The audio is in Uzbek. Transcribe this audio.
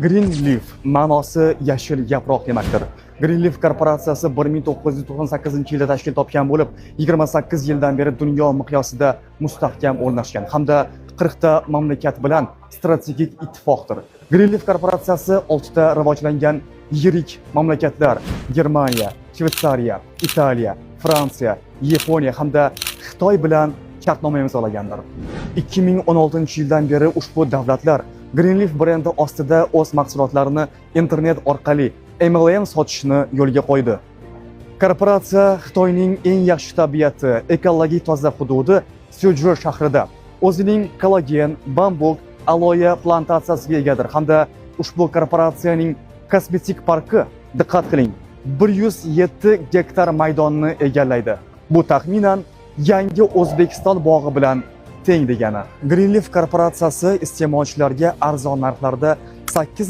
Greenleaf ma'nosi yashil yaproq demakdir. Greenleaf korporatsiyasi 1998-yilda tashkil topgan bo'lib, 28 yildan beri dunyo miqyosida mustahkam o'rnashgan hamda 40 ta mamlakat bilan strategik ittifoqdir. Greenleaf korporatsiyasi 6 ta rivojlangan yirik mamlakatlar Germaniya, Shveysariya, Italiya, Fransiya, Yaponiya hamda Xitoy bilan shartnoma imzolagandir. 2016-yildan beri ushbu davlatlar Greenleaf brendi ostida o'z mahsulotlarini internet orqali MLM sotishni yo'lga qo'ydi. Korporatsiya Xitoyning eng yaxshi tabiati, ekologik toza hududi Suzhou shahrida o'zining kollagen, bambuk, aloe plantatsiyasiga egadir hamda ushbu korporatsiyaning kosmetik parki, diqqat qiling, 107 gektar maydonni egallaydi. Bu taxminan yangi O'zbekiston bog'i bilan teng degani. Greenleaf korporatsiyasi iste'molchilarga arzon narxlarda 8